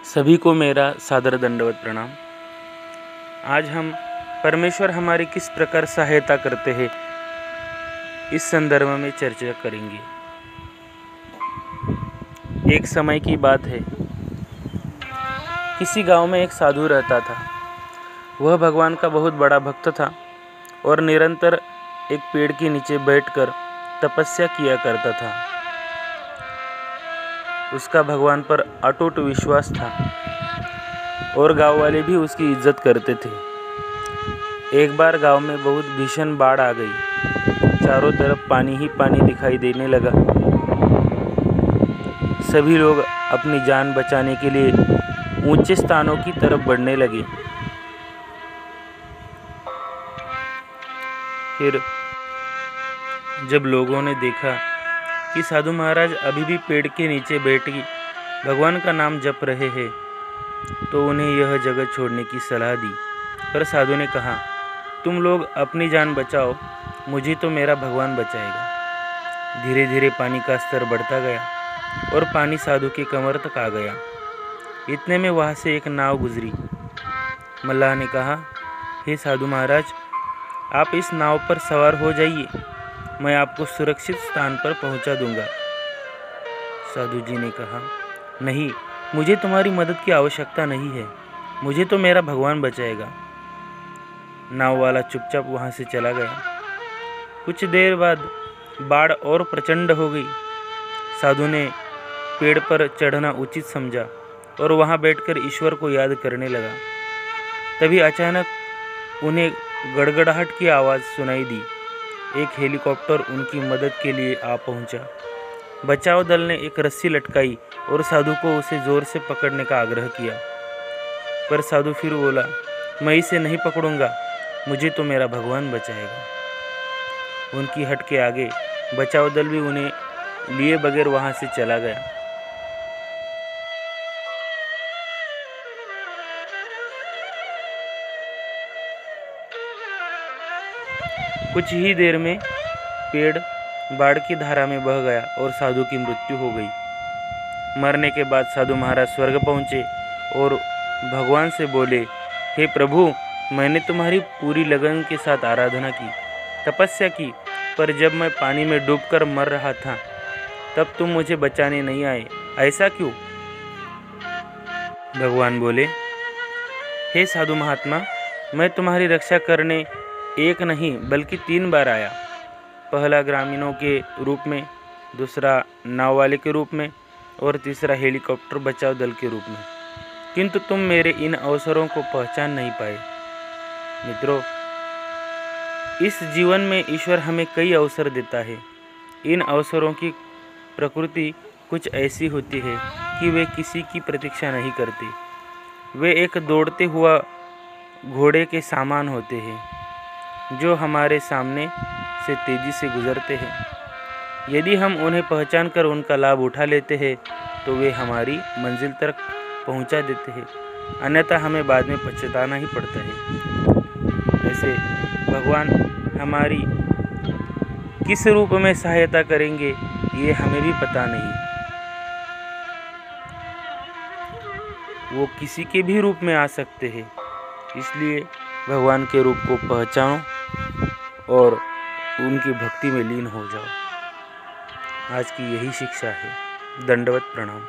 सभी को मेरा सादर दंडवत प्रणाम। आज हम परमेश्वर हमारी किस प्रकार सहायता करते हैं इस संदर्भ में चर्चा करेंगे। एक समय की बात है, किसी गांव में एक साधु रहता था। वह भगवान का बहुत बड़ा भक्त था और निरंतर एक पेड़ के नीचे बैठकर तपस्या किया करता था। उसका भगवान पर अटूट विश्वास था और गांव वाले भी उसकी इज्जत करते थे। एक बार गांव में बहुत भीषण बाढ़ आ गई। चारों तरफ पानी ही पानी दिखाई देने लगा। सभी लोग अपनी जान बचाने के लिए ऊंचे स्थानों की तरफ बढ़ने लगे। फिर जब लोगों ने देखा कि साधु महाराज अभी भी पेड़ के नीचे बैठ भगवान का नाम जप रहे हैं, तो उन्हें यह जगह छोड़ने की सलाह दी। पर साधु ने कहा, तुम लोग अपनी जान बचाओ, मुझे तो मेरा भगवान बचाएगा। धीरे धीरे पानी का स्तर बढ़ता गया और पानी साधु के कमर तक आ गया। इतने में वहाँ से एक नाव गुजरी। मल्लाह ने कहा, हे साधु महाराज, आप इस नाव पर सवार हो जाइए, मैं आपको सुरक्षित स्थान पर पहुंचा दूंगा। साधु जी ने कहा, नहीं, मुझे तुम्हारी मदद की आवश्यकता नहीं है, मुझे तो मेरा भगवान बचाएगा। नाव वाला चुपचाप वहां से चला गया। कुछ देर बाद बाढ़ और प्रचंड हो गई। साधु ने पेड़ पर चढ़ना उचित समझा और वहां बैठकर ईश्वर को याद करने लगा। तभी अचानक उन्हें गड़गड़ाहट की आवाज़ सुनाई दी। एक हेलीकॉप्टर उनकी मदद के लिए आ पहुंचा। बचाव दल ने एक रस्सी लटकाई और साधु को उसे जोर से पकड़ने का आग्रह किया। पर साधु फिर बोला, मैं इसे नहीं पकड़ूंगा, मुझे तो मेरा भगवान बचाएगा। उनकी हट के आगे बचाव दल भी उन्हें लिए बगैर वहां से चला गया। कुछ ही देर में पेड़ बाढ़ की धारा में बह गया और साधु की मृत्यु हो गई। मरने के बाद साधु महाराज स्वर्ग पहुँचे और भगवान से बोले, हे प्रभु, मैंने तुम्हारी पूरी लगन के साथ आराधना की, तपस्या की, पर जब मैं पानी में डूबकर मर रहा था तब तुम मुझे बचाने नहीं आए, ऐसा क्यों? भगवान बोले, हे साधु महात्मा, मैं तुम्हारी रक्षा करने एक नहीं बल्कि 3 बार आया। पहला ग्रामीणों के रूप में, दूसरा नाव वाले के रूप में और तीसरा हेलीकॉप्टर बचाव दल के रूप में, किंतु तुम मेरे इन अवसरों को पहचान नहीं पाए। मित्रों, इस जीवन में ईश्वर हमें कई अवसर देता है। इन अवसरों की प्रकृति कुछ ऐसी होती है कि वे किसी की प्रतीक्षा नहीं करते। वे एक दौड़ते हुआ घोड़े के समान होते हैं जो हमारे सामने से तेजी से गुजरते हैं। यदि हम उन्हें पहचान कर उनका लाभ उठा लेते हैं तो वे हमारी मंजिल तक पहुंचा देते हैं, अन्यथा हमें बाद में पछताना ही पड़ता है। ऐसे भगवान हमारी किस रूप में सहायता करेंगे ये हमें भी पता नहीं। वो किसी के भी रूप में आ सकते हैं, इसलिए भगवान के रूप को पहचानो और उनकी भक्ति में लीन हो जाओ। आज की यही शिक्षा है। दंडवत प्रणाम।